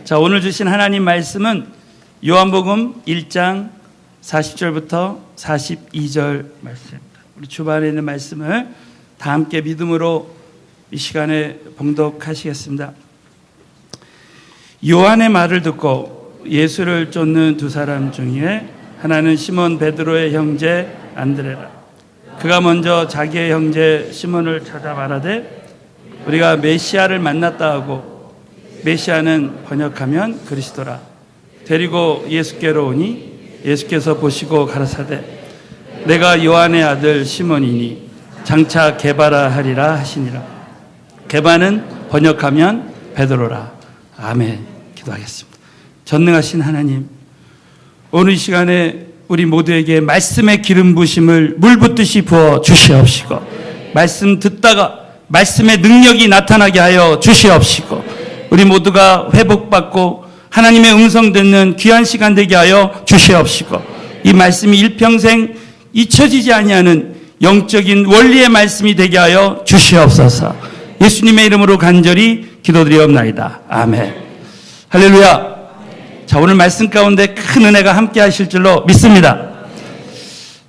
자, 오늘 주신 하나님 말씀은 요한복음 1장 40절부터 42절 말씀입니다. 우리 주반에 있는 말씀을 다 함께 믿음으로 이 시간에 봉독하시겠습니다. 요한의 말을 듣고 예수를 쫓는 두 사람 중에 하나는 시몬 베드로의 형제 안드레라. 그가 먼저 자기의 형제 시몬을 찾아 말하되 우리가 메시아를 만났다 하고, 메시아는 번역하면 그리스도라. 데리고 예수께로 오니 예수께서 보시고 가라사대 내가 요한의 아들 시몬이니 장차 게바라 하리라 하시니라. 게바는 번역하면 베드로라. 아멘. 기도하겠습니다. 전능하신 하나님, 오늘 이 시간에 우리 모두에게 말씀의 기름 부심을 물 붓듯이 부어 주시옵시고, 말씀 듣다가 말씀의 능력이 나타나게 하여 주시옵시고, 우리 모두가 회복받고 하나님의 음성 듣는 귀한 시간 되게 하여 주시옵시고, 이 말씀이 일평생 잊혀지지 아니하는 영적인 원리의 말씀이 되게 하여 주시옵소서. 예수님의 이름으로 간절히 기도드리옵나이다. 아멘. 할렐루야. 자, 오늘 말씀 가운데 큰 은혜가 함께 하실 줄로 믿습니다.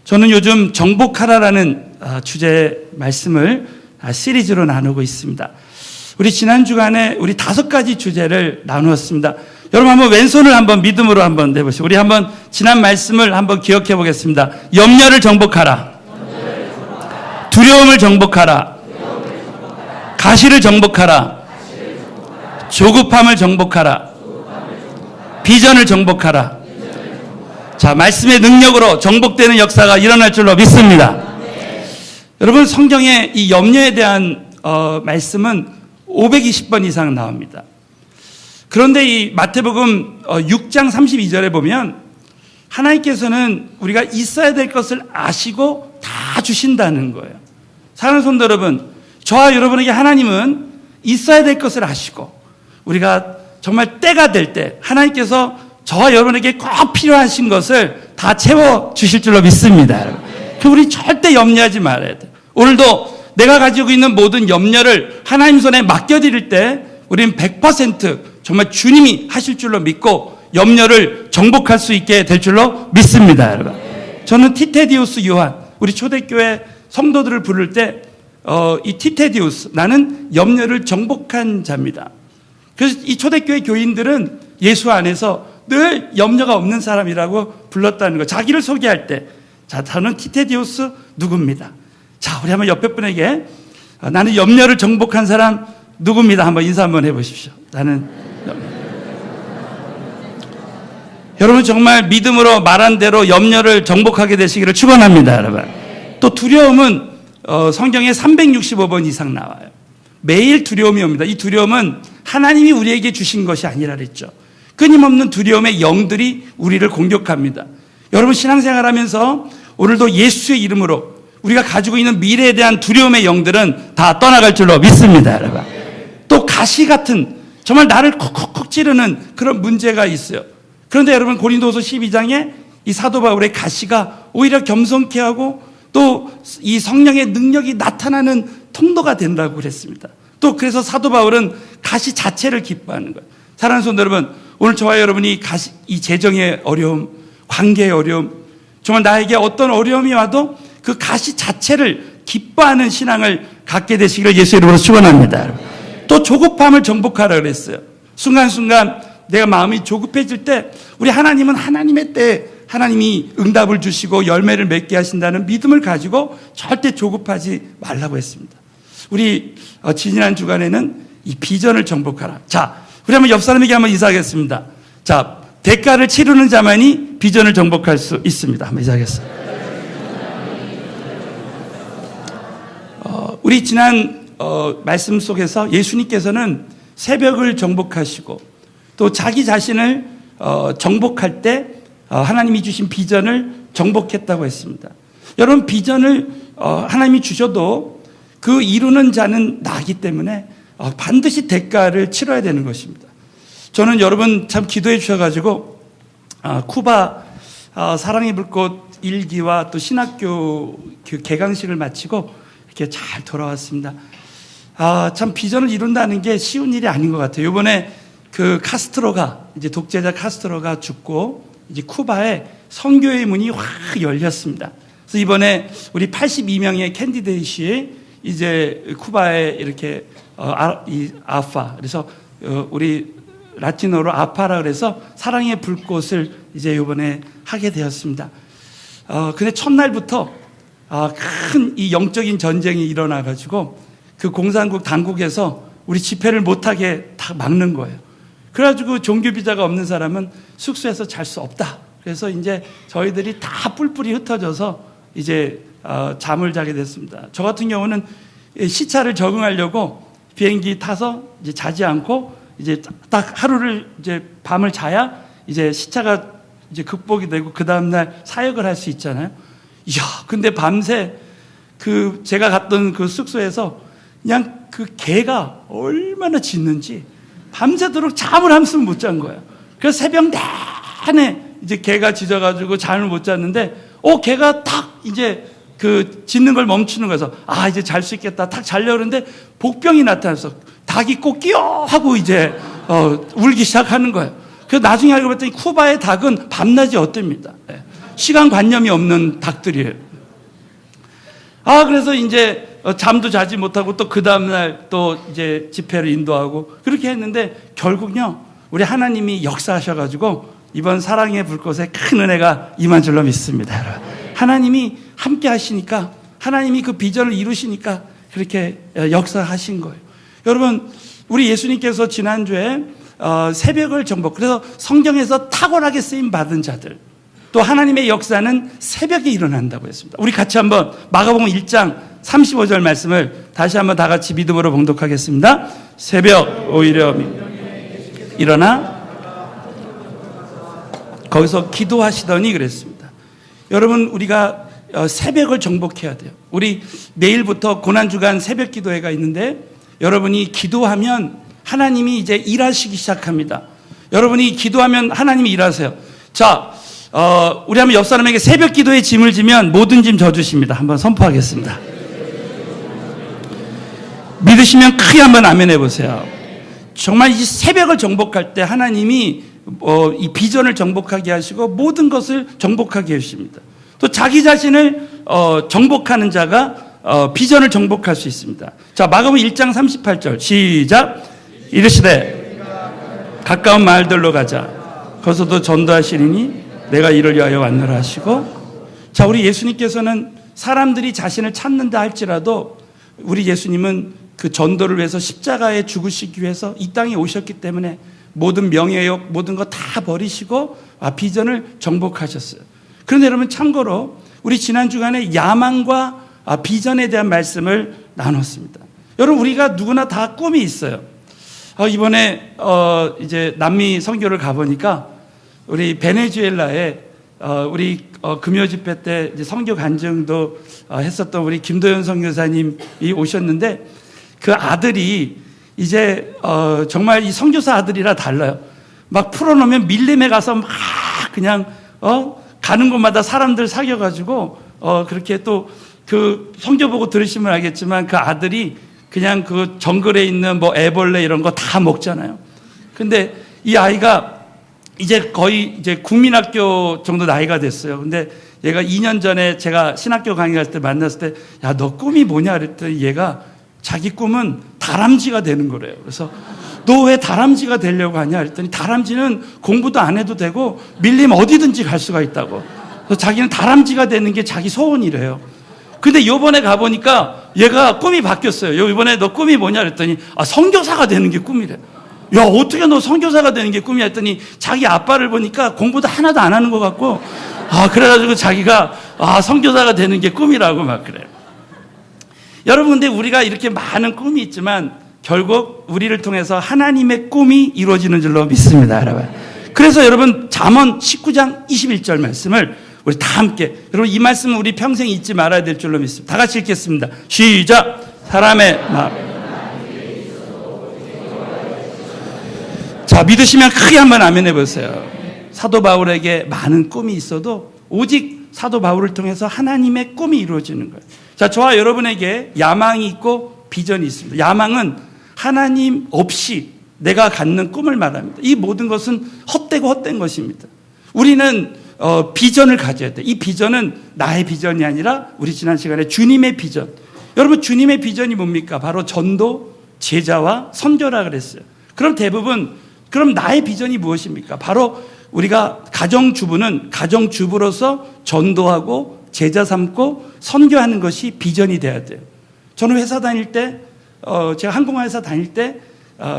저는 요즘 정복하라라는 주제의 말씀을 시리즈로 나누고 있습니다. 우리 지난 주간에 우리 5가지 주제를 나누었습니다. 여러분 한번 왼손을 한번 믿음으로 한번 내보시고, 우리 한번 지난 말씀을 한번 기억해 보겠습니다. 염려를 정복하라. 두려움을 정복하라. 가시를 정복하라. 조급함을 정복하라. 비전을 정복하라. 자, 말씀의 능력으로 정복되는 역사가 일어날 줄로 믿습니다. 여러분, 성경에 이 염려에 대한 말씀은 520번 이상 나옵니다. 그런데 이 마태복음 6장 32절에 보면 하나님께서는 우리가 있어야 될 것을 아시고 다 주신다는 거예요. 사랑하는 성도 여러분, 저와 여러분에게 하나님은 있어야 될 것을 아시고, 우리가 정말 때가 될 때 하나님께서 저와 여러분에게 꼭 필요하신 것을 다 채워주실 줄로 믿습니다. 우리 절대 염려하지 말아야 돼요. 오늘도 내가 가지고 있는 모든 염려를 하나님 손에 맡겨드릴 때 우리는 100% 정말 주님이 하실 줄로 믿고 염려를 정복할 수 있게 될 줄로 믿습니다. 여러분, 저는 티테디우스 요한, 우리 초대교회 성도들을 부를 때 이 티테디우스, 나는 염려를 정복한 자입니다. 그래서 이 초대교회 교인들은 예수 안에서 늘 염려가 없는 사람이라고 불렀다는 거. 자기를 소개할 때, 자, 저는 티테디우스 누구입니다. 자, 우리 한번 옆에 분에게 나는 염려를 정복한 사람 누구입니다. 한번 인사 한번 해보십시오. 나는 여러분 정말 믿음으로 말한 대로 염려를 정복하게 되시기를 축원합니다. 여러분, 또 두려움은 성경에 365번 이상 나와요. 매일 두려움이 옵니다. 이 두려움은 하나님이 우리에게 주신 것이 아니라 그랬죠. 끊임없는 두려움의 영들이 우리를 공격합니다. 여러분, 신앙생활하면서 오늘도 예수의 이름으로 우리가 가지고 있는 미래에 대한 두려움의 영들은 다 떠나갈 줄로 믿습니다. 여러분, 또 가시 같은 정말 나를 콕콕콕 찌르는 그런 문제가 있어요. 그런데 여러분, 고린도서 12장에 이 사도 바울의 가시가 오히려 겸손케 하고 또 이 성령의 능력이 나타나는 통로가 된다고 그랬습니다. 또 그래서 사도 바울은 가시 자체를 기뻐하는 거예요. 사랑하는 성도 여러분, 오늘 저와 여러분이 이 재정의 어려움, 관계의 어려움, 정말 나에게 어떤 어려움이 와도 그 가시 자체를 기뻐하는 신앙을 갖게 되시기를 예수 이름으로 축원합니다. 또 조급함을 정복하라 그랬어요. 순간순간 내가 마음이 조급해질 때 우리 하나님은 하나님의 때에 하나님이 응답을 주시고 열매를 맺게 하신다는 믿음을 가지고 절대 조급하지 말라고 했습니다. 우리 지난 주간에는 이 비전을 정복하라. 자, 우리 한번 옆 사람에게 한번 인사하겠습니다. 자, 대가를 치르는 자만이 비전을 정복할 수 있습니다. 한번 인사하겠습니다. 우리 지난 말씀 속에서 예수님께서는 새벽을 정복하시고 또 자기 자신을 정복할 때 하나님이 주신 비전을 정복했다고 했습니다. 여러분, 비전을 하나님이 주셔도 그 이루는 자는 나기 때문에 반드시 대가를 치러야 되는 것입니다. 저는 여러분 참 기도해 주셔가지고 쿠바 사랑의 불꽃 1기와 또 신학교 개강식을 마치고 이렇게 잘 돌아왔습니다. 참 비전을 이룬다는 게 쉬운 일이 아닌 것 같아요. 이번에 그 카스트로가, 이제 독재자 카스트로가 죽고 이제 쿠바에 선교의 문이 확 열렸습니다. 그래서 이번에 우리 82명의 캔디데이트이 이제 쿠바에 이렇게 아파, 그래서 우리 라틴어로 아파라 그래서 사랑의 불꽃을 이제 이번에 하게 되었습니다. 근데 첫날부터 큰 이 영적인 전쟁이 일어나가지고 그 공산국 당국에서 우리 집회를 못하게 다 막는 거예요. 그래가지고 종교 비자가 없는 사람은 숙소에서 잘 수 없다. 그래서 이제 저희들이 다 뿔뿔이 흩어져서 이제 잠을 자게 됐습니다. 저 같은 경우는 시차를 적응하려고 비행기 타서 이제 자지 않고 이제 딱 하루를 이제 밤을 자야 이제 시차가 이제 극복이 되고 그 다음날 사역을 할 수 있잖아요. 이야, 근데 밤새 그 제가 갔던 그 숙소에서 그냥 그 개가 얼마나 짖는지 밤새도록 잠을 한숨 못 잔 거예요. 그래서 새벽 내내 이제 개가 짖어가지고 잠을 못 잤는데, 개가 탁 이제 그 짖는 걸 멈추는 거여서 이제 잘 수 있겠다. 탁 자려고 그러는데 복병이 나타나서 닭이 꼭 끼어 하고 이제 울기 시작하는 거예요. 그래서 나중에 알고 봤더니 쿠바의 닭은 밤낮이 어떻습니다. 시간 관념이 없는 닭들이에요. 그래서 이제 잠도 자지 못하고 또 그 다음날 또 이제 집회를 인도하고 그렇게 했는데 결국요, 우리 하나님이 역사하셔가지고 이번 사랑의 불꽃에 큰 은혜가 임한 줄로 믿습니다. 하나님이 함께 하시니까, 하나님이 그 비전을 이루시니까 그렇게 역사하신 거예요. 여러분, 우리 예수님께서 지난주에 새벽을 정복, 그래서 성경에서 탁월하게 쓰임 받은 자들, 또 하나님의 역사는 새벽에 일어난다고 했습니다. 우리 같이 한번 마가복음 1장 35절 말씀을 다시 한번 다 같이 믿음으로 봉독하겠습니다. 새벽 오히려 일어나 거기서 기도하시더니 그랬습니다. 여러분, 우리가 새벽을 정복해야 돼요. 우리 내일부터 고난주간 새벽 기도회가 있는데 여러분이 기도하면 하나님이 이제 일하시기 시작합니다. 여러분이 기도하면 하나님이 일하세요. 자, 우리 한번 옆 사람에게 새벽 기도에 짐을 지면 모든 짐 져주십니다. 한번 선포하겠습니다. 믿으시면 크게 한번 아멘 해보세요. 정말 이 새벽을 정복할 때 하나님이 이 비전을 정복하게 하시고 모든 것을 정복하게 해주십니다. 또 자기 자신을 정복하는 자가 비전을 정복할 수 있습니다. 자, 마가복음 1장 38절 시작. 이르시되 가까운 마을들로 가자. 거기서도 전도하시리니 내가 이를 위하여 왔노라 하시고. 자, 우리 예수님께서는 사람들이 자신을 찾는다 할지라도 우리 예수님은 그 전도를 위해서 십자가에 죽으시기 위해서 이 땅에 오셨기 때문에 모든 명예욕 모든 거 다 버리시고 비전을 정복하셨어요. 그런데 여러분, 참고로 우리 지난 주간에 야망과 비전에 대한 말씀을 나눴습니다. 여러분, 우리가 누구나 다 꿈이 있어요. 이번에 이제 남미 선교를 가보니까 우리 베네수엘라에 우리 금요 집회 때 이제 선교 간증도 했었던 우리 김도현 선교사님이 오셨는데 그 아들이 이제 정말 이 선교사 아들이라 달라요. 막 풀어놓으면 밀림에 가서 막 그냥 가는 곳마다 사람들 사귀어가지고 그렇게 또 그 선교 보고 들으시면 알겠지만 그 아들이 그냥 그 정글에 있는 뭐 애벌레 이런 거 다 먹잖아요. 근데 이 아이가 이제 거의 이제 국민학교 정도 나이가 됐어요. 근데 얘가 2년 전에 제가 신학교 강의할 때 만났을 때, 야, 너 꿈이 뭐냐 그랬더니 얘가 자기 꿈은 다람쥐가 되는 거래요. 그래서 너 왜 다람쥐가 되려고 하냐 그랬더니 다람쥐는 공부도 안 해도 되고 밀림 어디든지 갈 수가 있다고. 그래서 자기는 다람쥐가 되는 게 자기 소원이래요. 근데 요번에 가보니까 얘가 꿈이 바뀌었어요. 이번에 너 꿈이 뭐냐 그랬더니 선교사가 되는 게 꿈이래. 야, 어떻게 너 선교사가 되는 게 꿈이야 했더니 자기 아빠를 보니까 공부도 하나도 안 하는 것 같고 그래가지고 자기가 선교사가 되는 게 꿈이라고 막 그래요. 여러분, 근데 우리가 이렇게 많은 꿈이 있지만 결국 우리를 통해서 하나님의 꿈이 이루어지는 줄로 믿습니다, 여러분. 그래서 여러분, 잠언 19장 21절 말씀을 우리 다 함께, 여러분 이 말씀은 우리 평생 잊지 말아야 될 줄로 믿습니다. 다 같이 읽겠습니다. 시작. 사람의 마음. 자, 믿으시면 크게 한번 아멘 해보세요. 사도 바울에게 많은 꿈이 있어도 오직 사도 바울을 통해서 하나님의 꿈이 이루어지는 거예요. 자, 저와 여러분에게 야망이 있고 비전이 있습니다. 야망은 하나님 없이 내가 갖는 꿈을 말합니다. 이 모든 것은 헛되고 헛된 것입니다. 우리는 비전을 가져야 돼. 이 비전은 나의 비전이 아니라 우리 지난 시간에 주님의 비전. 여러분, 주님의 비전이 뭡니까? 바로 전도, 제자와 선교라 그랬어요. 그럼 그럼 나의 비전이 무엇입니까? 바로 우리가 가정주부는 가정주부로서 전도하고 제자 삼고 선교하는 것이 비전이 돼야 돼요. 저는 회사 다닐 때, 제가 항공회사 다닐 때,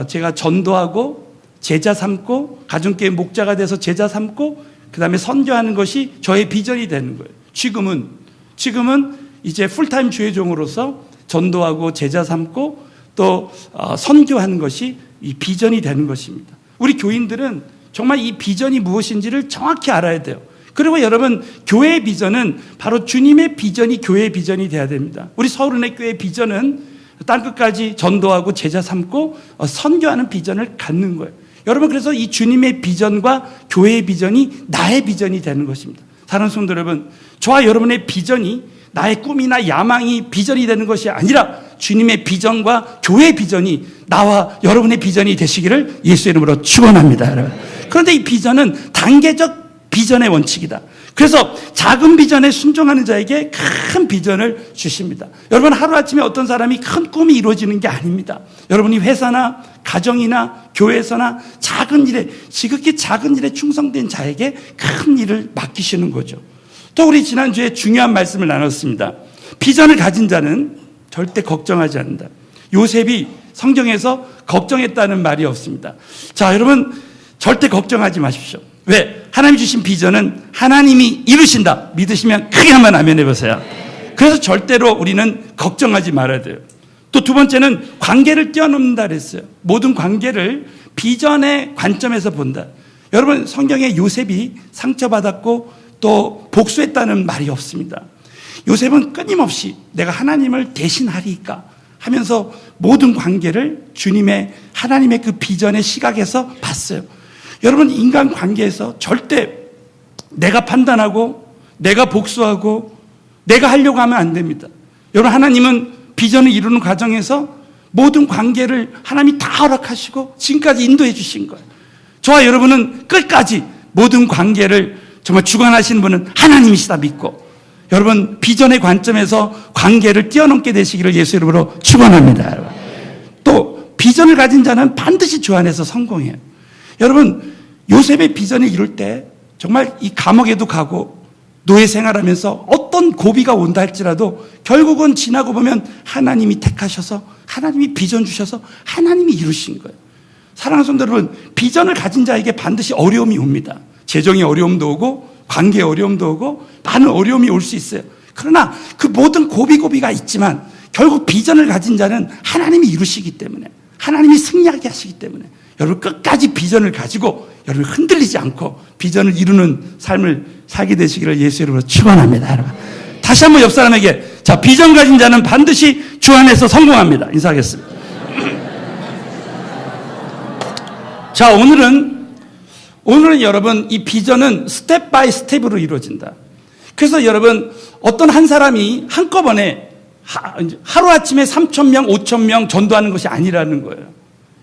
제가 전도하고 제자 삼고 가정교회 목자가 돼서 제자 삼고 그 다음에 선교하는 것이 저의 비전이 되는 거예요. 지금은 이제 풀타임 주회종으로서 전도하고 제자 삼고 또 선교하는 것이 이 비전이 되는 것입니다. 우리 교인들은 정말 이 비전이 무엇인지를 정확히 알아야 돼요. 그리고 여러분, 교회의 비전은 바로 주님의 비전이 교회의 비전이 돼야 됩니다. 우리 서울은혜교회의 비전은 땅끝까지 전도하고 제자 삼고 선교하는 비전을 갖는 거예요. 여러분, 그래서 이 주님의 비전과 교회의 비전이 나의 비전이 되는 것입니다. 사랑하는 성도 여러분, 저와 여러분의 비전이 나의 꿈이나 야망이 비전이 되는 것이 아니라 주님의 비전과 교회의 비전이 나와 여러분의 비전이 되시기를 예수의 이름으로 축원합니다, 여러분. 그런데 이 비전은 단계적 비전의 원칙이다. 그래서 작은 비전에 순종하는 자에게 큰 비전을 주십니다. 여러분, 하루아침에 어떤 사람이 큰 꿈이 이루어지는 게 아닙니다. 여러분이 회사나 가정이나 교회에서나 작은 일에, 지극히 작은 일에 충성된 자에게 큰 일을 맡기시는 거죠. 또 우리 지난주에 중요한 말씀을 나눴습니다. 비전을 가진 자는 절대 걱정하지 않는다. 요셉이 성경에서 걱정했다는 말이 없습니다. 자, 여러분, 절대 걱정하지 마십시오. 왜? 하나님이 주신 비전은 하나님이 이루신다. 믿으시면 크게 한번 아멘 해보세요. 그래서 절대로 우리는 걱정하지 말아야 돼요. 또 두 번째는 관계를 뛰어넘는다 그랬어요. 모든 관계를 비전의 관점에서 본다. 여러분, 성경에 요셉이 상처받았고 또 복수했다는 말이 없습니다. 요셉은 끊임없이 내가 하나님을 대신하리까 하면서 모든 관계를 하나님의 그 비전의 시각에서 봤어요. 여러분, 인간 관계에서 절대 내가 판단하고 내가 복수하고 내가 하려고 하면 안 됩니다. 여러분, 하나님은 비전을 이루는 과정에서 모든 관계를 하나님이 다 허락하시고 지금까지 인도해 주신 거예요. 저와 여러분은 끝까지 모든 관계를 정말 주관하시는 분은 하나님이시다 믿고, 여러분, 비전의 관점에서 관계를 뛰어넘게 되시기를 예수 이름으로 축원합니다. 또 비전을 가진 자는 반드시 주 안에서 성공해요. 여러분, 요셉의 비전을 이룰 때 정말 이 감옥에도 가고 노예 생활하면서 어떤 고비가 온다 할지라도 결국은 지나고 보면 하나님이 택하셔서 하나님이 비전 주셔서 하나님이 이루신 거예요. 사랑하는 성도 여러분, 비전을 가진 자에게 반드시 어려움이 옵니다. 재정의 어려움도 오고 관계의 어려움도 오고 많은 어려움이 올 수 있어요. 그러나 그 모든 고비가 있지만 결국 비전을 가진 자는 하나님이 이루시기 때문에, 하나님이 승리하게 하시기 때문에 여러분 끝까지 비전을 가지고 여러분 흔들리지 않고 비전을 이루는 삶을 살게 되시기를 예수 이름으로 축원합니다. 여러분, 다시 한번 옆 사람에게, 자, 비전 가진 자는 반드시 주 안에서 성공합니다. 인사하겠습니다. 자, 오늘은 여러분, 이 비전은 스텝 바이 스텝으로 이루어진다. 그래서 여러분, 어떤 한 사람이 한꺼번에 하루아침에 3,000명, 5,000명 전도하는 것이 아니라는 거예요.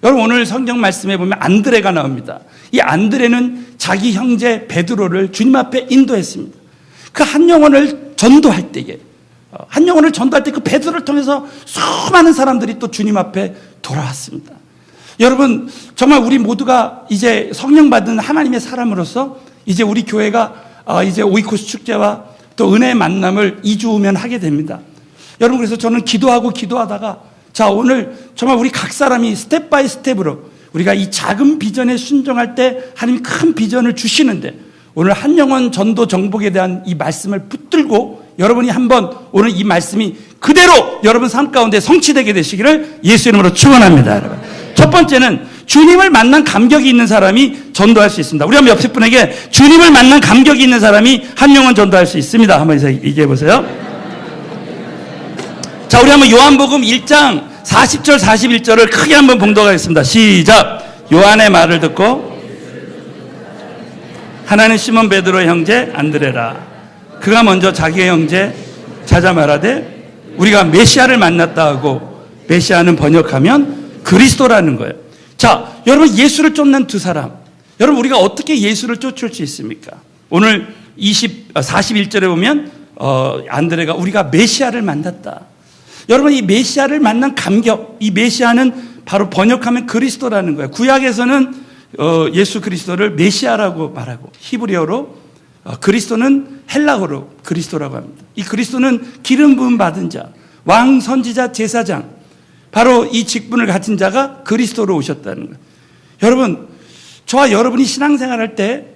여러분, 오늘 성경 말씀에 보면 안드레가 나옵니다. 이 안드레는 자기 형제 베드로를 주님 앞에 인도했습니다. 그 한 영혼을 전도할 때에, 그 베드로를 통해서 수많은 사람들이 또 주님 앞에 돌아왔습니다. 여러분, 정말 우리 모두가 이제 성령 받은 하나님의 사람으로서 이제 우리 교회가 이제 오이코스 축제와 또 은혜의 만남을 2주 후면 하게 됩니다. 여러분, 그래서 저는 기도하다가, 자, 오늘 정말 우리 각 사람이 스텝 바이 스텝으로 우리가 이 작은 비전에 순종할 때 하나님이 큰 비전을 주시는데, 오늘 한 영혼 전도 정복에 대한 이 말씀을 붙들고 여러분이 한번 오늘 이 말씀이 그대로 여러분 삶 가운데 성취되게 되시기를 예수 이름으로 축원합니다. 여러분, 첫 번째는 주님을 만난 감격이 있는 사람이 전도할 수 있습니다. 우리 한번 옆에 분에게 주님을 만난 감격이 있는 사람이 한 영혼 전도할 수 있습니다. 한번 얘기해 보세요. 자, 우리 한번 요한복음 1장 40절 41절을 크게 한번 봉독하겠습니다. 시작. 요한의 말을 듣고 하나는 시몬 베드로의 형제 안드레라. 그가 먼저 자기의 형제 찾아 말하되 우리가 메시아를 만났다 하고, 메시아는 번역하면 그리스도라는 거예요. 자, 여러분 예수를 쫓는 두 사람. 여러분 우리가 어떻게 예수를 쫓을 수 있습니까? 오늘 41절에 보면 안드레가 우리가 메시아를 만났다. 여러분 이 메시아를 만난 감격, 이 메시아는 바로 번역하면 그리스도라는 거예요. 구약에서는 예수 그리스도를 메시아라고 말하고 히브리어로 그리스도는 헬라어로 그리스도라고 합니다. 이 그리스도는 기름 부음 받은 자, 왕, 선지자, 제사장, 바로 이 직분을 가진 자가 그리스도로 오셨다는 거예요. 여러분, 저와 여러분이 신앙생활할 때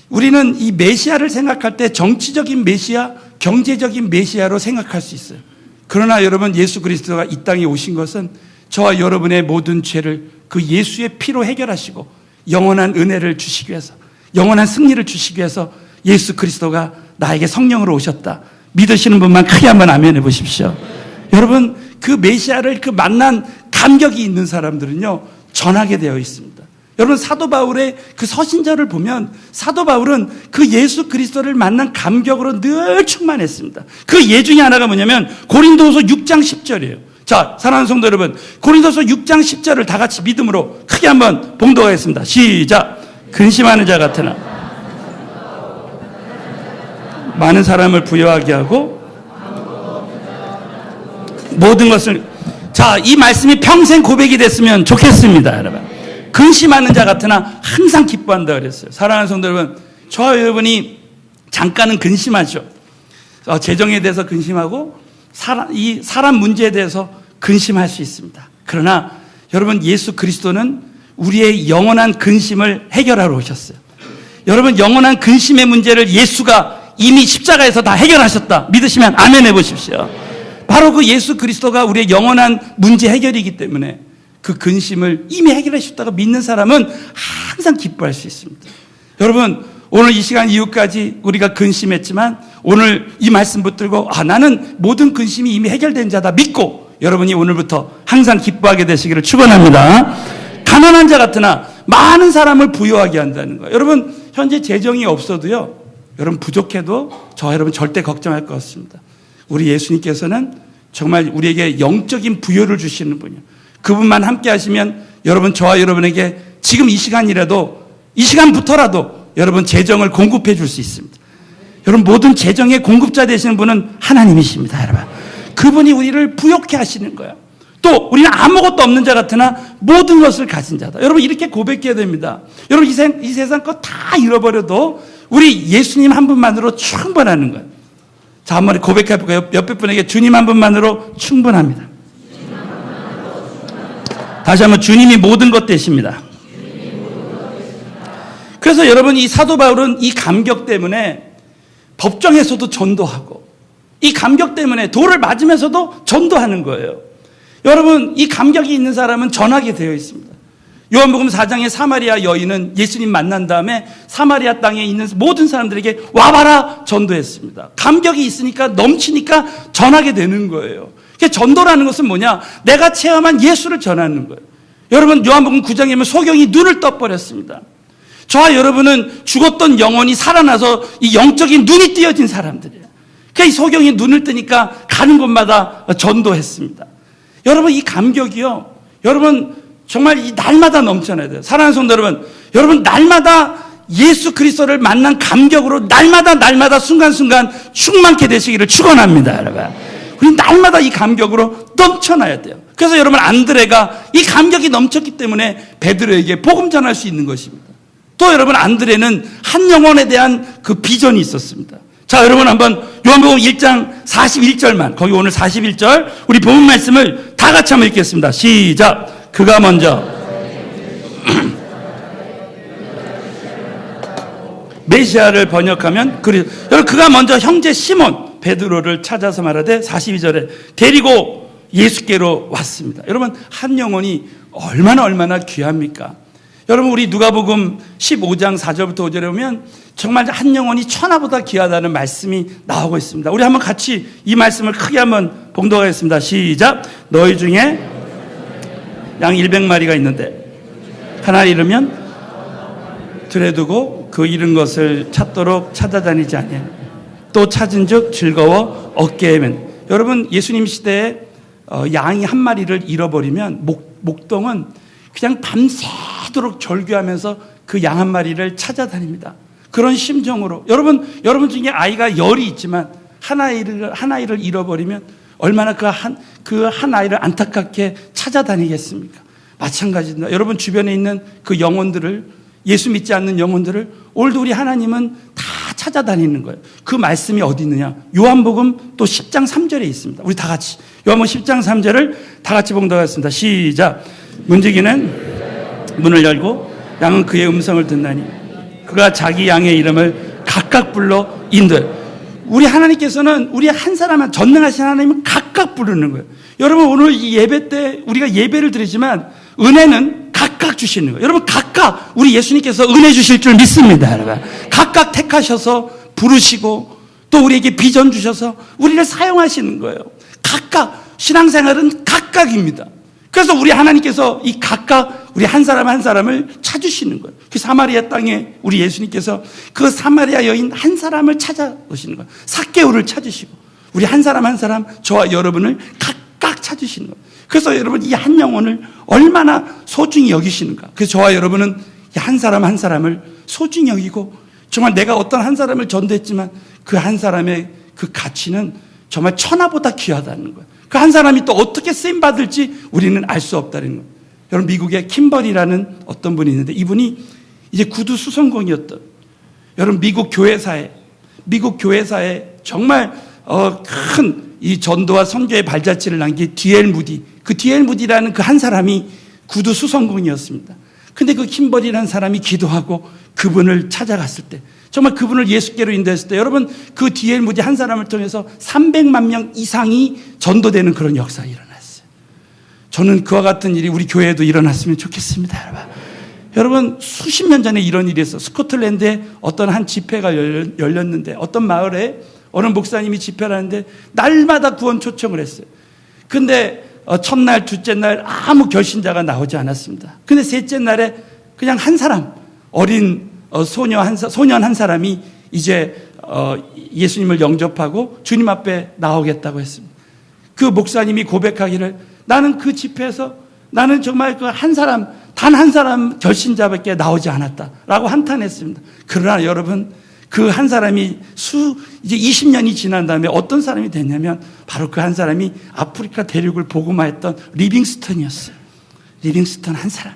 우리는 이 메시아를 생각할 때 정치적인 메시아, 경제적인 메시아로 생각할 수 있어요. 그러나 여러분 예수 그리스도가 이 땅에 오신 것은 저와 여러분의 모든 죄를 그 예수의 피로 해결하시고 영원한 은혜를 주시기 위해서, 영원한 승리를 주시기 위해서 예수 그리스도가 나에게 성령으로 오셨다. 믿으시는 분만 크게 한번 아멘 해보십시오. 여러분 그 메시아를 그 만난 감격이 있는 사람들은요 전하게 되어 있습니다. 여러분 사도 바울의 그 서신자를 보면 사도 바울은 그 예수 그리스도를 만난 감격으로 늘 충만했습니다. 그 예 중에 하나가 뭐냐면 고린도서 6장 10절이에요. 자, 사랑하는 성도 여러분, 고린도서 6장 10절을 다 같이 믿음으로 크게 한번 봉독하겠습니다. 시작. 근심하는 자 같으나 많은 사람을 부여하게 하고 모든 것을, 자, 이 말씀이 평생 고백이 됐으면 좋겠습니다, 여러분. 근심하는 자 같으나 항상 기뻐한다 그랬어요. 사랑하는 성도 여러분, 저와 여러분이 잠깐은 근심하죠. 재정에 대해서 근심하고 사람 문제에 대해서 근심할 수 있습니다. 그러나 여러분 예수 그리스도는 우리의 영원한 근심을 해결하러 오셨어요. 여러분 영원한 근심의 문제를 예수가 이미 십자가에서 다 해결하셨다. 믿으시면 아멘 해보십시오. 바로 그 예수 그리스도가 우리의 영원한 문제 해결이기 때문에 그 근심을 이미 해결하셨다고 믿는 사람은 항상 기뻐할 수 있습니다. 여러분 오늘 이 시간 이후까지 우리가 근심했지만 오늘 이 말씀 붙들고 나는 모든 근심이 이미 해결된 자다 믿고 여러분이 오늘부터 항상 기뻐하게 되시기를 축원합니다. 가난한 자 같으나 많은 사람을 부유하게 한다는 거예요. 여러분 현재 재정이 없어도요, 여러분 부족해도 저 여러분 절대 걱정할 것 없습니다. 우리 예수님께서는 정말 우리에게 영적인 부여를 주시는 분이에요. 그분만 함께 하시면 여러분 저와 여러분에게 지금 이 시간이라도, 이 시간부터라도 여러분 재정을 공급해 줄 수 있습니다. 여러분 모든 재정의 공급자 되시는 분은 하나님이십니다. 여러분 그분이 우리를 부욕해 하시는 거예요. 또 우리는 아무것도 없는 자 같으나 모든 것을 가진 자다. 여러분 이렇게 고백해야 됩니다. 여러분 이 세상 거 다 잃어버려도 우리 예수님 한 분만으로 충분하는 거예요. 자, 한번 고백해 볼까요? 옆에 분에게 주님 한 분만으로 충분합니다. 다시 한번 주님이 모든 것 되십니다. 그래서 여러분 이 사도 바울은 이 감격 때문에 법정에서도 전도하고 이 감격 때문에 돌을 맞으면서도 전도하는 거예요. 여러분 이 감격이 있는 사람은 전하게 되어 있습니다. 요한복음 4장의 사마리아 여인은 예수님 만난 다음에 사마리아 땅에 있는 모든 사람들에게 와봐라 전도했습니다. 감격이 있으니까 넘치니까 전하게 되는 거예요. 전도라는 것은 뭐냐? 내가 체험한 예수를 전하는 거예요. 여러분 요한복음 9장에 보면 소경이 눈을 떠버렸습니다. 저와 여러분은 죽었던 영혼이 살아나서 이 영적인 눈이 띄어진 사람들이에요. 그러니까 이 소경이 눈을 뜨니까 가는 곳마다 전도했습니다. 여러분 이 감격이요, 여러분 정말 이 날마다 넘쳐나야 돼요. 사랑하는 성도 여러분, 여러분 날마다 예수 그리스도를 만난 감격으로 날마다 순간순간 충만케 되시기를 축원합니다. 여러분 우리 날마다 이 감격으로 넘쳐나야 돼요. 그래서 여러분 안드레가 이 감격이 넘쳤기 때문에 베드로에게 복음 전할 수 있는 것입니다. 또 여러분 안드레는 한 영혼에 대한 그 비전이 있었습니다. 자, 여러분 한번 요한복음 1장 41절만, 거기 오늘 41절 우리 본문 말씀을 다 같이 한번 읽겠습니다. 시작. 그가 먼저 메시아를 번역하면 여러분 그가 먼저 형제 시몬 베드로를 찾아서 말하되 42절에 데리고 예수께로 왔습니다. 여러분 한 영혼이 얼마나 귀합니까? 여러분 우리 누가복음 15장 4절부터 5절에 보면 정말 한 영혼이 천하보다 귀하다는 말씀이 나오고 있습니다. 우리 한번 같이 이 말씀을 크게 한번 봉독하겠습니다. 시작. 너희 중에 양 100마리가 있는데 하나 잃으면 들에 두고 그 잃은 것을 찾도록 찾아다니지 아니하냐. 또 찾은즉 즐거워 어깨에 맨. 여러분 예수님 시대에 양이 한 마리를 잃어버리면 목동은 그냥 밤새도록 절규하면서 그 양 한 마리를 찾아다닙니다. 그런 심정으로 여러분 중에 아이가 열이 있지만 한 아이를 잃어버리면 얼마나 그 한 아이를 안타깝게 찾아다니겠습니까? 마찬가지입니다. 여러분 주변에 있는 그 영혼들을, 예수 믿지 않는 영혼들을 오늘도 우리 하나님은 다 찾아다니는 거예요. 그 말씀이 어디 있느냐? 요한복음 또 10장 3절에 있습니다. 우리 다 같이 요한복음 10장 3절을 다 같이 봉독하겠습니다. 시작. 문지기는 문을 열고 양은 그의 음성을 듣나니 그가 자기 양의 이름을 각각 불러 인도해. 우리 하나님께서는 우리 한 사람은, 전능하신 하나님은 각각 부르는 거예요. 여러분 오늘 이 예배 때 우리가 예배를 드리지만 은혜는 각각 주시는 거예요. 여러분 각각 우리 예수님께서 은혜 주실 줄 믿습니다. 여러분 각각 택하셔서 부르시고 또 우리에게 비전 주셔서 우리를 사용하시는 거예요. 각각 신앙생활은 각각입니다. 그래서 우리 하나님께서 이 각각 우리 한 사람 한 사람을 찾으시는 거예요. 그 사마리아 땅에 우리 예수님께서 그 사마리아 여인 한 사람을 찾아오시는 거예요. 삭개오를 찾으시고 우리 한 사람 한 사람, 저와 여러분을 각각 찾으시는 거예요. 그래서 여러분 이 한 영혼을 얼마나 소중히 여기시는가. 그래서 저와 여러분은 이 한 사람 한 사람을 소중히 여기고 정말 내가 어떤 한 사람을 전도했지만 그 한 사람의 그 가치는 정말 천하보다 귀하다는 거예요. 그 한 사람이 또 어떻게 쓰임받을지 우리는 알 수 없다는 거예요. 여러분 미국에 킴버리라는 어떤 분이 있는데 이분이 이제 구두 수성공이었던, 여러분 미국 교회사에 정말 큰 이 전도와 선교의 발자취를 남긴 D.L. 무디, 그 D.L. 무디라는 그 한 사람이 구두 수성공이었습니다. 근데 그 킴버리라는 사람이 기도하고 그분을 찾아갔을 때, 정말 그분을 예수께로 인도했을 때 여러분 그 D.L. 무디 한 사람을 통해서 300만 명 이상이 전도되는 그런 역사가 일어났어요. 저는 그와 같은 일이 우리 교회에도 일어났으면 좋겠습니다. 여러분 수십 년 전에 이런 일이 있었어요. 스코틀랜드에 어떤 한 집회가 열렸는데 어떤 마을에 어느 목사님이 집회를 하는데 날마다 구원 초청을 했어요. 근데 첫날, 둘째 날 아무 결신자가 나오지 않았습니다. 근데 셋째 날에 그냥 한 사람, 어린 소년 한 사람이 이제 예수님을 영접하고 주님 앞에 나오겠다고 했습니다. 그 목사님이 고백하기를, 나는 그 집회에서 나는 정말 그 한 사람, 단 한 사람 결신자밖에 나오지 않았다라고 한탄했습니다. 그러나 여러분 그 한 사람이 이제 20년이 지난 다음에 어떤 사람이 됐냐면 바로 그 한 사람이 아프리카 대륙을 복음화했던 리빙스턴이었어요. 리빙스턴 한 사람.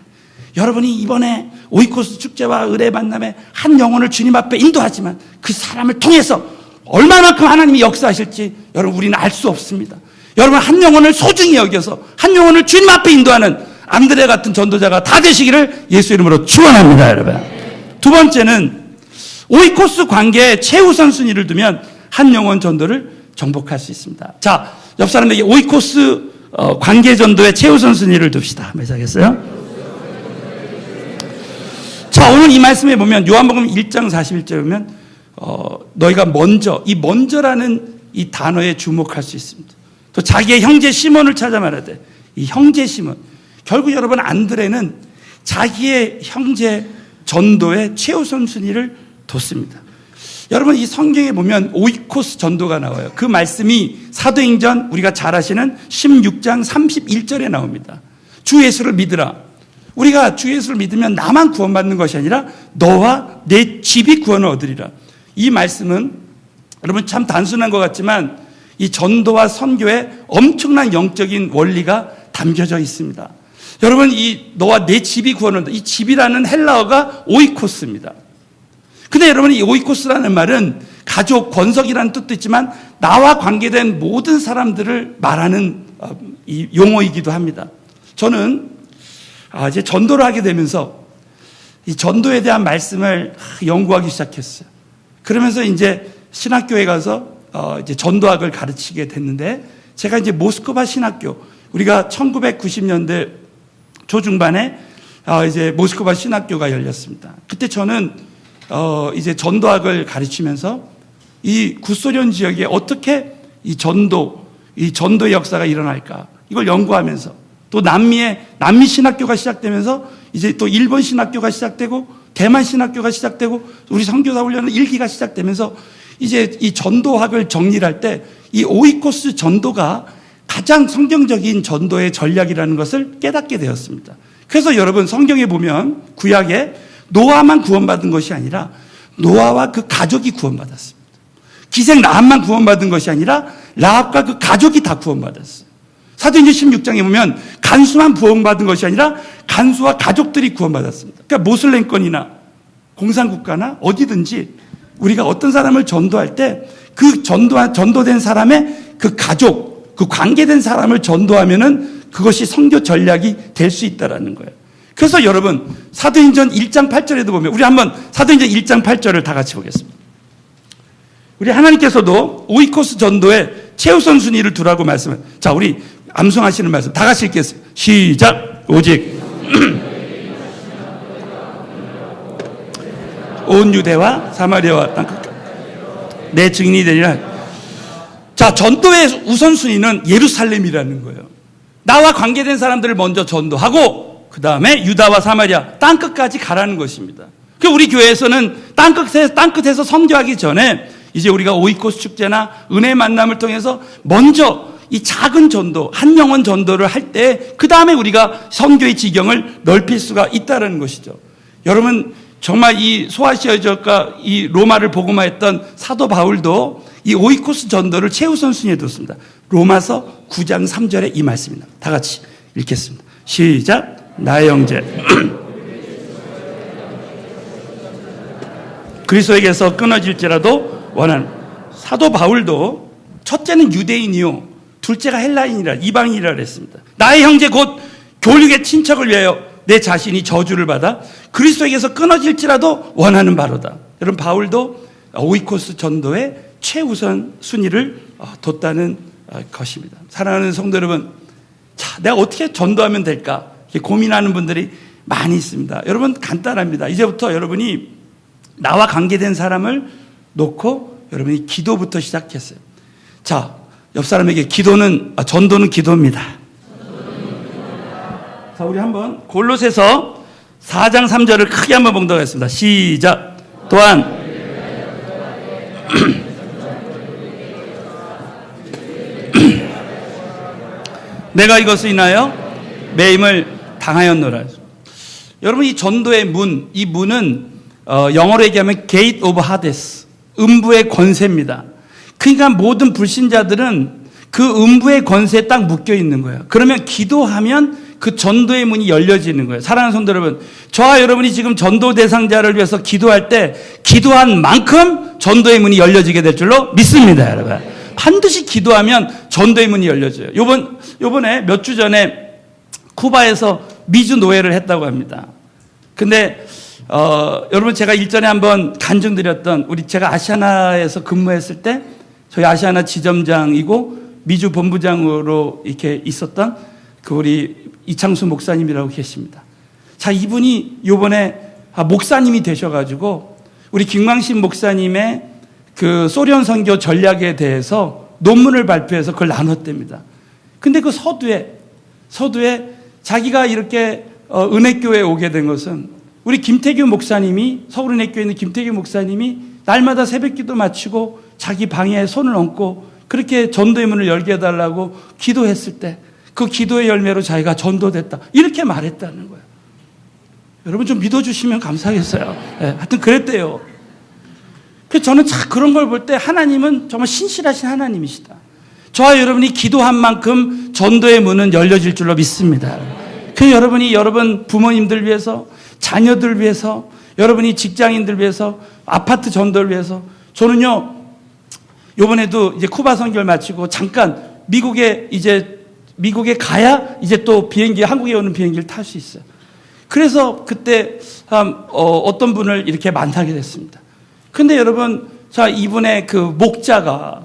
여러분이 이번에 오이코스 축제와 의뢰 만남에 한 영혼을 주님 앞에 인도하지만 그 사람을 통해서 얼마만큼 하나님이 역사하실지 여러분 우리는 알 수 없습니다. 여러분 한 영혼을 소중히 여겨서 한 영혼을 주님 앞에 인도하는 안드레 같은 전도자가 다 되시기를 예수 이름으로 축원합니다. 여러분 두 번째는 오이코스 관계에 최우선 순위를 두면 한 영혼 전도를 정복할 수 있습니다. 자, 옆 사람에게 오이코스 관계 전도의 최우선 순위를 둡시다. 매사겠어요? 자, 오늘 이 말씀에 보면 요한복음 1장 41절에 보면 너희가 먼저, 이 먼저라는 이 단어에 주목할 수 있습니다. 또 자기의 형제 시몬을 찾아 말하되, 이 형제 시몬, 결국 여러분 안드레는 자기의 형제 전도의 최우선 순위를 뒀습니다. 여러분 이 성경에 보면 오이코스 전도가 나와요. 그 말씀이 사도행전 우리가 잘 아시는 16장 31절에 나옵니다. 주 예수를 믿으라. 우리가 주 예수를 믿으면 나만 구원받는 것이 아니라 너와 내 집이 구원을 얻으리라. 이 말씀은 여러분 참 단순한 것 같지만 이 전도와 선교에 엄청난 영적인 원리가 담겨져 있습니다. 여러분 이 너와 내 집이 구원을 얻는다. 이 집이라는 헬라어가 오이코스입니다. 근데 여러분 이 오이코스라는 말은 가족, 권석이라는 뜻도 있지만 나와 관계된 모든 사람들을 말하는 이 용어이기도 합니다. 저는 이제 전도를 하게 되면서 이 전도에 대한 말씀을 연구하기 시작했어요. 그러면서 이제 신학교에 가서 이제 전도학을 가르치게 됐는데 제가 이제 모스크바 신학교, 우리가 1990년대 초중반에 이제 모스크바 신학교가 열렸습니다. 그때 저는 이제 전도학을 가르치면서 이 구소련 지역에 어떻게 이 전도의 역사가 일어날까 이걸 연구하면서 또 남미 신학교가 시작되면서 이제 또 일본 신학교가 시작되고 대만 신학교가 시작되고 우리 선교사 훈련은 1기가 시작되면서 이제 이 전도학을 정리를 할 때 이 오이코스 전도가 가장 성경적인 전도의 전략이라는 것을 깨닫게 되었습니다. 그래서 여러분 성경에 보면 구약에 노아만 구원받은 것이 아니라 노아와 그 가족이 구원받았습니다. 기생 라합만 구원받은 것이 아니라 라합과 그 가족이 다 구원받았어요. 사도행전 16장에 보면 간수만 구원받은 것이 아니라 간수와 가족들이 구원받았습니다. 그러니까 모슬렘권이나 공산국가나 어디든지 우리가 어떤 사람을 전도할 때 그 전도된 사람의 그 가족, 그 관계된 사람을 전도하면은 그것이 선교 전략이 될 수 있다라는 거예요. 그래서 여러분 사도행전 1장 8절에도 보면 우리 한번 사도행전 1장 8절을 다 같이 보겠습니다. 우리 하나님께서도 오이코스 전도에 최우선 순위를 두라고 말씀을. 자, 우리 암송하시는 말씀 다 같이 읽겠습니다. 시작. 오직 온 유대와 사마리아와 땅끝까지 내 증인이 되리라. 자, 전도의 우선순위는 예루살렘이라는 거예요. 나와 관계된 사람들을 먼저 전도하고 그 다음에 유다와 사마리아 땅끝까지 가라는 것입니다. 그 우리 교회에서는 땅끝에서 선교하기 전에 이제 우리가 오이코스 축제나 은혜 만남을 통해서 먼저 이 작은 전도, 한 영혼 전도를 할 때 그 다음에 우리가 선교의 지경을 넓힐 수가 있다는 것이죠. 여러분 정말 이 소아시아 지역과 이 로마를 복음화했던 사도 바울도 이 오이코스 전도를 최우선 순위에 뒀습니다. 로마서 9장 3절에 이 말씀입니다. 다 같이 읽겠습니다. 시작. 나의 형제 그리스도에게서 끊어질지라도 원하는. 사도 바울도 첫째는 유대인이요 둘째가 헬라인이라 이방인이라 그랬습니다. 나의 형제 곧 교육의 친척을 위하여 내 자신이 저주를 받아 그리스도에게서 끊어질지라도 원하는 바로다. 여러분 바울도 오이코스 전도에 최우선 순위를 뒀다는 것입니다. 사랑하는 성도 여러분, 자, 내가 어떻게 전도하면 될까 이렇게 고민하는 분들이 많이 있습니다. 여러분 간단합니다. 이제부터 여러분이 나와 관계된 사람을 놓고 여러분이 기도부터 시작했어요. 자, 옆 사람에게 전도는 기도입니다. 자, 우리 한번 골로새서 4장 3절을 크게 한번 봉독 하겠습니다. 시작. 또한 내가 이것을 인하여 매임을 당하였노라. 여러분 이 전도의 문, 이 문은 영어로 얘기하면 Gate of Hades, 음부의 권세입니다. 그러니까 모든 불신자들은 그 음부의 권세에 딱 묶여 있는 거예요. 그러면 기도하면 그 전도의 문이 열려지는 거예요. 사랑하는 성도 여러분, 저와 여러분이 지금 전도 대상자를 위해서 기도할 때 기도한 만큼 전도의 문이 열려지게 될 줄로 믿습니다, 여러분. 반드시 기도하면 전도의 문이 열려져요. 요번에 몇 주 전에 쿠바에서 미주 노예를 했다고 합니다. 근데 여러분 제가 일전에 한번 간증드렸던 제가 아시아나에서 근무했을 때 저희 아시아나 지점장이고 미주 본부장으로 이렇게 있었던 그 우리 이창수 목사님이라고 계십니다. 자, 이분이 요번에 목사님이 되셔가지고 우리 김광신 목사님의 그 소련 선교 전략에 대해서 논문을 발표해서 그걸 나눴답니다. 근데 그 서두에 자기가 이렇게 은혜교회에 오게 된 것은 우리 김태규 목사님이 서울은혜교회에 있는 김태규 목사님이 날마다 새벽기도 마치고 자기 방에 손을 얹고 그렇게 전도의 문을 열게 해달라고 기도했을 때 그 기도의 열매로 자기가 전도됐다 이렇게 말했다는 거예요. 여러분 좀 믿어주시면 감사하겠어요. 네, 하여튼 그랬대요. 그래서 저는 참 그런 걸 볼 때 하나님은 정말 신실하신 하나님이시다. 저와 여러분이 기도한 만큼 전도의 문은 열려질 줄로 믿습니다. 그래서 여러분이 여러분 부모님들 위해서, 자녀들 위해서, 여러분이 직장인들 위해서, 아파트 전도를 위해서, 저는요 요번에도 이제 쿠바 선교를 마치고 잠깐 미국에 가야 이제 또 한국에 오는 비행기를 탈 수 있어요. 그래서 그때 어떤 분을 이렇게 만나게 됐습니다. 근데 여러분, 자, 이분의 그 목자가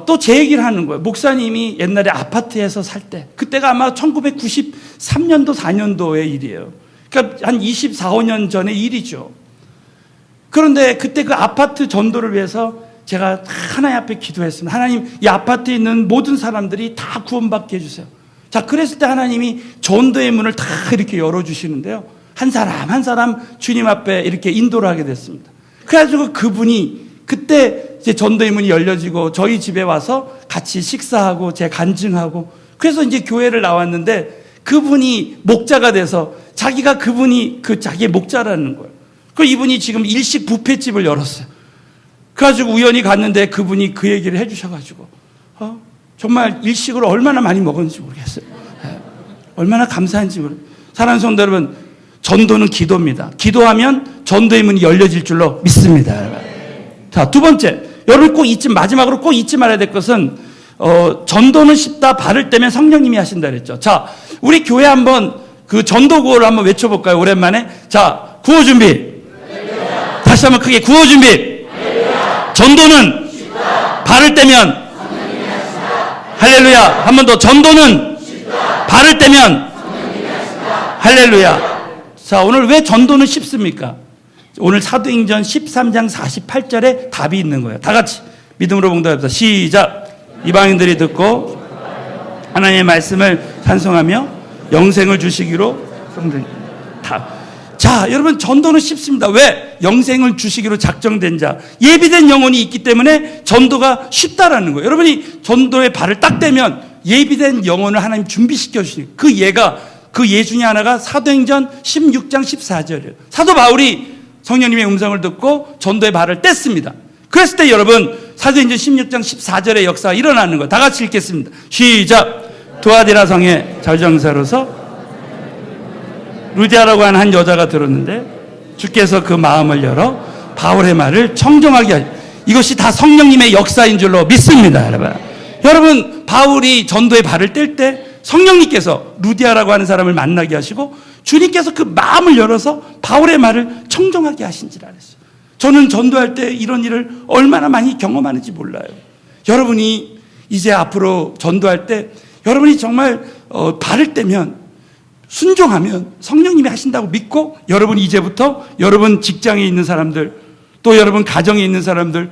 또 제 얘기를 하는 거예요. 목사님이 옛날에 아파트에서 살 때, 그때가 아마 1993년도, 4년도의 일이에요. 그러니까 한 24, 5년 전의 일이죠. 그런데 그때 그 아파트 전도를 위해서 제가 하나님 앞에 기도했습니다. 하나님, 이 아파트에 있는 모든 사람들이 다 구원받게 해주세요. 자, 그랬을 때 하나님이 전도의 문을 다 이렇게 열어주시는데요. 한 사람 한 사람 주님 앞에 이렇게 인도를 하게 됐습니다. 그래가지고 그분이 그때 이제 전도의 문이 열려지고 저희 집에 와서 같이 식사하고 제 간증하고 그래서 이제 교회를 나왔는데 그분이 목자가 돼서 자기가 그분이 자기의 목자라는 거예요. 그 이분이 지금 일식 뷔페집을 열었어요. 그래가지고 우연히 갔는데 그분이 그 얘기를 해주셔가지고 정말 일식을 얼마나 많이 먹었는지 모르겠어요. 얼마나 감사한지 모르겠어요. 사랑하는 성도 여러분, 전도는 기도입니다. 기도하면 전도의 문이 열려질 줄로 믿습니다. 자, 두 번째, 여러분 마지막으로 꼭 잊지 말아야 될 것은 전도는 쉽다, 발을 떼면 성령님이 하신다 그랬죠. 자, 우리 교회 한번 그 전도 구호를 한번 외쳐볼까요? 오랜만에. 자, 구호 준비. 다시 한번 크게 구호 준비. 전도는 발을 떼면 할렐루야. 한 번 더. 전도는 발을 떼면 할렐루야. 자, 오늘 왜 전도는 쉽습니까? 오늘 사도행전 13장 48절에 답이 있는 거예요. 다 같이 믿음으로 봉독합시다. 시작. 이방인들이 듣고 하나님의 말씀을 찬송하며 영생을 주시기로 답. 자, 여러분, 전도는 쉽습니다. 왜? 영생을 주시기로 작정된 자, 예비된 영혼이 있기 때문에 전도가 쉽다라는 거예요. 여러분이 전도의 발을 딱 떼면 예비된 영혼을 하나님 준비시켜 주시는 그 예 중에 하나가 사도행전 16장 14절이에요. 사도 바울이 성령님의 음성을 듣고 전도의 발을 뗐습니다. 그랬을 때 여러분, 사도행전 16장 14절의 역사가 일어나는 거예요. 다 같이 읽겠습니다. 시작. 두아디라 성의 절정사로서 루디아라고 하는 한 여자가 들었는데 주께서 그 마음을 열어 바울의 말을 청정하게 하시. 이것이 다 성령님의 역사인 줄로 믿습니다. 여러분, 바울이 전도의 발을 뗄 때 성령님께서 루디아라고 하는 사람을 만나게 하시고 주님께서 그 마음을 열어서 바울의 말을 청정하게 하신지라 그랬어요. 저는 전도할 때 이런 일을 얼마나 많이 경험하는지 몰라요. 여러분이 이제 앞으로 전도할 때 여러분이 정말 발을 떼면, 순종하면 성령님이 하신다고 믿고, 여러분 이제부터 여러분 직장에 있는 사람들, 또 여러분 가정에 있는 사람들,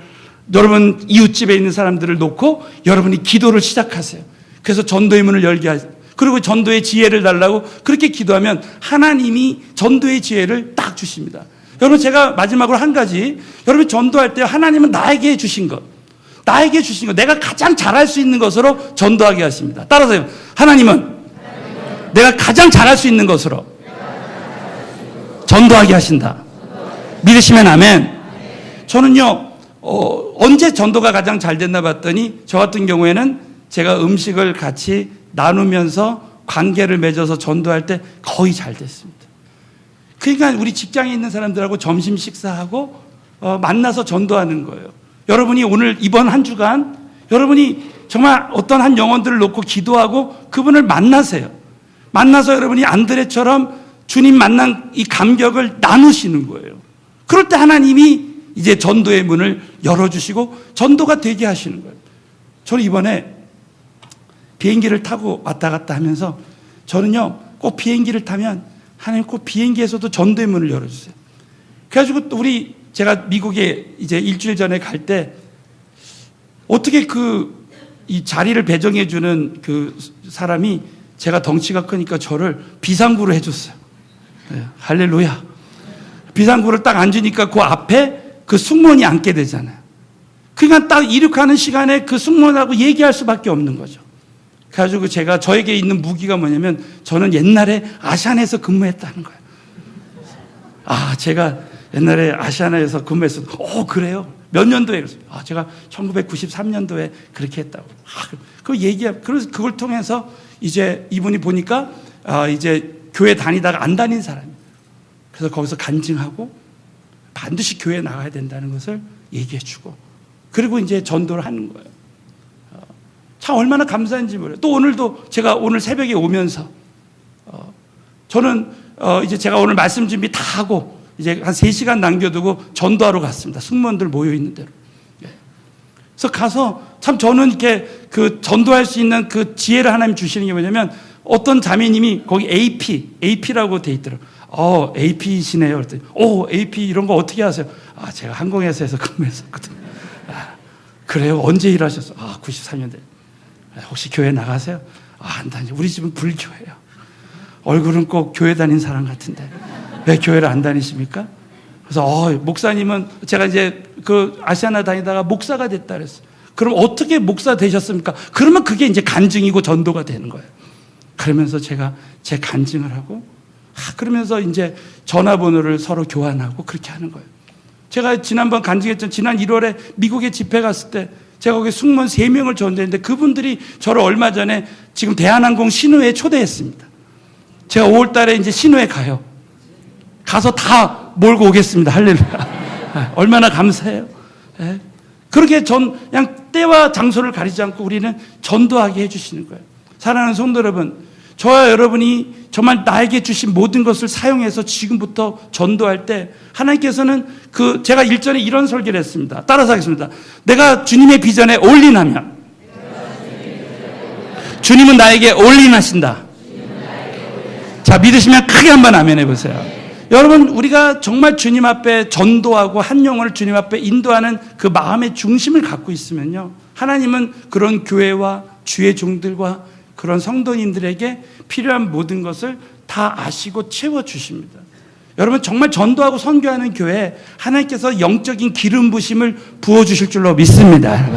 여러분 이웃집에 있는 사람들을 놓고 여러분이 기도를 시작하세요. 그래서 전도의 문을 열게 하세요. 그리고 전도의 지혜를 달라고 그렇게 기도하면 하나님이 전도의 지혜를 딱 주십니다. 여러분, 제가 마지막으로 한 가지, 여러분 전도할 때 하나님은 나에게 주신 것, 내가 가장 잘할 수 있는 것으로 전도하게 하십니다. 따라서요. 하나님은 내가 가장 잘할 수 있는 것으로 전도하게 하신다. 믿으시면 아멘. 저는요, 언제 전도가 가장 잘 됐나 봤더니 저 같은 경우에는 제가 음식을 같이 나누면서 관계를 맺어서 전도할 때 거의 잘 됐습니다. 그러니까 우리 직장에 있는 사람들하고 점심 식사하고 만나서 전도하는 거예요. 여러분이 오늘 이번 한 주간 여러분이 정말 어떤 한 영혼들을 놓고 기도하고 그분을 만나세요. 만나서 여러분이 안드레처럼 주님 만난 이 감격을 나누시는 거예요. 그럴 때 하나님이 이제 전도의 문을 열어주시고 전도가 되게 하시는 거예요. 저는 이번에 비행기를 타고 왔다 갔다 하면서 저는요, 꼭 비행기를 타면 하나님 꼭 비행기에서도 전도의 문을 열어주세요. 그래가지고 또 제가 미국에 이제 일주일 전에 갈 때 어떻게 이 자리를 배정해주는 그 사람이 제가 덩치가 크니까 저를 비상구로 해줬어요. 네, 할렐루야. 비상구를 딱 앉으니까 그 앞에 그 승무원이 앉게 되잖아요. 그러니까 딱 이륙하는 시간에 그 승무원하고 얘기할 수밖에 없는 거죠. 그래가지고 저에게 있는 무기가 뭐냐면 저는 옛날에 아시아나에서 근무했다는 거예요. 제가 옛날에 아시아나에서 근무했어요. 그래요? 몇 년도에? 그랬어요. 제가 1993년도에 그렇게 했다고. 그래서 그걸 통해서 이제 이분이 보니까 이제 교회 다니다가 안 다닌 사람이에요. 그래서 거기서 간증하고 반드시 교회에 나가야 된다는 것을 얘기해주고, 그리고 이제 전도를 하는 거예요. 참 얼마나 감사한지 몰라요. 또 오늘도 제가 오늘 새벽에 오면서 저는 이제 제가 오늘 말씀 준비 다 하고 이제 한 3시간 남겨두고 전도하러 갔습니다. 승무원들 모여 있는 데로. 그래서 가서 참 저는 이렇게 그 전도할 수 있는 그 지혜를 하나님 주시는 게 뭐냐면, 어떤 자매님이 거기 AP라고 돼 있더라고요. AP시네요. 그랬더니, AP 이런 거 어떻게 하세요? 제가 항공회사에서 근무했었거든요. 그래요? 언제 일하셨어요? 93년대. 혹시 교회 나가세요? 안 다니죠. 우리 집은 불교예요. 얼굴은 꼭 교회 다닌 사람 같은데 왜 교회를 안 다니십니까? 그래서 목사님은, 제가 이제 그 아시아나 다니다가 목사가 됐다 그랬어요. 그럼 어떻게 목사 되셨습니까? 그러면 그게 이제 간증이고 전도가 되는 거예요. 그러면서 제가 제 간증을 하고 그러면서 이제 전화번호를 서로 교환하고 그렇게 하는 거예요. 제가 지난번 간증했던 지난 1월에 미국에 집회 갔을 때 제가 거기 승무원 3명을 전도했는데 그분들이 저를 얼마 전에 지금 대한항공 신우회에 초대했습니다. 제가 5월 달에 이제 신우회 가요. 가서 다 몰고 오겠습니다. 할렐루야. 얼마나 감사해요. 예. 그렇게 그냥 때와 장소를 가리지 않고 우리는 전도하게 해주시는 거예요. 사랑하는 성도 여러분, 저와 여러분이 정말 나에게 주신 모든 것을 사용해서 지금부터 전도할 때 하나님께서는 제가 일전에 이런 설교를 했습니다. 따라서 하겠습니다. 내가 주님의 비전에 올인하면 주님은 나에게 올인하신다. 자, 믿으시면 크게 한번 아멘 해보세요. 여러분, 우리가 정말 주님 앞에 전도하고 한 영혼을 주님 앞에 인도하는 그 마음의 중심을 갖고 있으면요, 하나님은 그런 교회와 주의 종들과 그런 성도님들에게 필요한 모든 것을 다 아시고 채워주십니다. 여러분, 정말 전도하고 선교하는 교회에 하나님께서 영적인 기름 부심을 부어주실 줄로 믿습니다.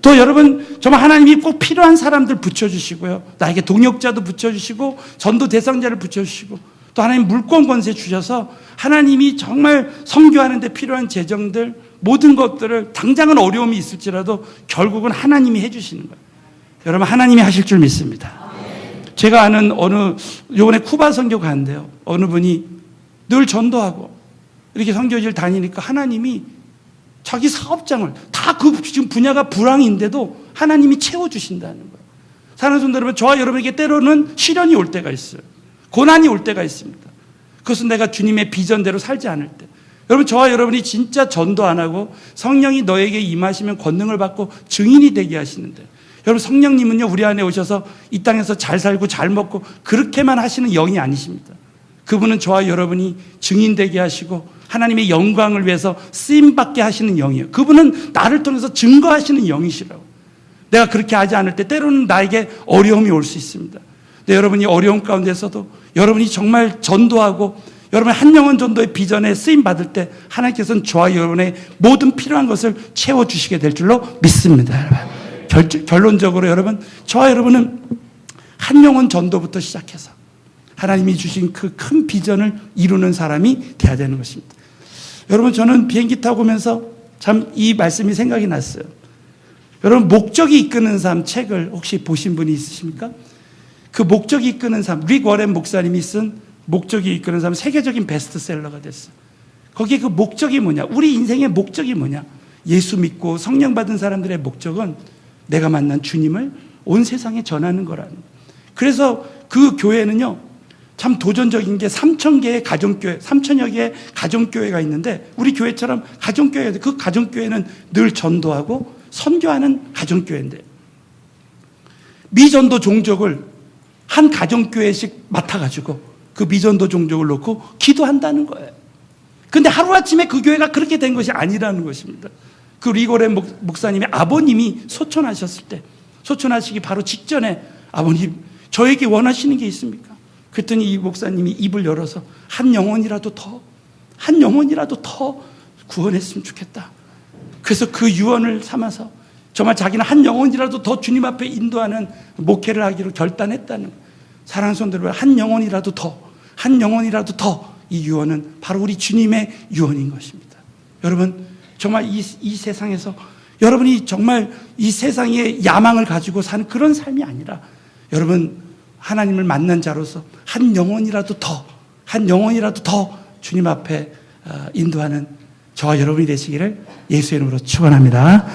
또 여러분, 정말 하나님이 꼭 필요한 사람들 붙여주시고요, 나에게 동역자도 붙여주시고 전도 대상자를 붙여주시고 또 하나님 물권 권세 주셔서 하나님이 정말 선교하는 데 필요한 재정들 모든 것들을 당장은 어려움이 있을지라도 결국은 하나님이 해주시는 거예요. 여러분, 하나님이 하실 줄 믿습니다. 제가 아는 요번에 쿠바 선교 가는데요, 어느 분이 늘 전도하고 이렇게 선교지를 다니니까 하나님이 자기 사업장을 다 지금 분야가 불황인데도 하나님이 채워주신다는 거예요. 사랑하는 성도 여러분, 저와 여러분에게 때로는 시련이 올 때가 있어요. 고난이 올 때가 있습니다. 그것은 내가 주님의 비전대로 살지 않을 때. 여러분, 저와 여러분이 진짜 전도 안 하고 성령이 너에게 임하시면 권능을 받고 증인이 되게 하시는데, 여러분, 성령님은요, 우리 안에 오셔서 이 땅에서 잘 살고 잘 먹고 그렇게만 하시는 영이 아니십니다. 그분은 저와 여러분이 증인되게 하시고 하나님의 영광을 위해서 쓰임받게 하시는 영이에요. 그분은 나를 통해서 증거하시는 영이시라고. 내가 그렇게 하지 않을 때 때로는 나에게 어려움이 올 수 있습니다. 근데 여러분이 어려움 가운데서도 여러분이 정말 전도하고 여러분 한 영혼 전도의 비전에 쓰임받을 때 하나님께서는 저와 여러분의 모든 필요한 것을 채워주시게 될 줄로 믿습니다. 여러분, 결론적으로 여러분, 저와 여러분은 한 영혼 전도부터 시작해서 하나님이 주신 그 큰 비전을 이루는 사람이 돼야 되는 것입니다. 여러분, 저는 비행기 타고 오면서 참 이 말씀이 생각이 났어요. 여러분, 목적이 이끄는 삶 책을 혹시 보신 분이 있으십니까? 그 목적이 이끄는 삶, 릭 워렌 목사님이 쓴 목적이 이끄는 삶, 세계적인 베스트셀러가 됐어요. 거기에 그 목적이 뭐냐, 우리 인생의 목적이 뭐냐, 예수 믿고 성령 받은 사람들의 목적은 내가 만난 주님을 온 세상에 전하는 거라는 거예요. 그래서 그 교회는요, 참 도전적인 게 3,000개의 가정교회, 3,000여 개의 가정교회가 있는데 우리 교회처럼 가정교회가, 그 가정교회는 늘 전도하고 선교하는 가정교회인데 미전도 종족을 한 가정교회씩 맡아가지고 그 미전도 종족을 놓고 기도한다는 거예요. 근데 하루아침에 그 교회가 그렇게 된 것이 아니라는 것입니다. 그 리고렌 목사님의 아버님이 소천하셨을 때, 소천하시기 바로 직전에 아버님, 저에게 원하시는 게 있습니까? 그랬더니 이 목사님이 입을 열어서 한 영혼이라도 더 구원했으면 좋겠다. 그래서 그 유언을 삼아서 정말 자기는 한 영혼이라도 더 주님 앞에 인도하는 목회를 하기로 결단했다는 거예요. 사랑하는 성도들, 한 영혼이라도 더 이 유언은 바로 우리 주님의 유언인 것입니다. 여러분, 정말 이 세상에서 여러분이 정말 이 세상의 야망을 가지고 사는 그런 삶이 아니라 여러분 하나님을 만난 자로서 한 영혼이라도 더 주님 앞에 인도하는 저와 여러분이 되시기를 예수의 이름으로 축원합니다.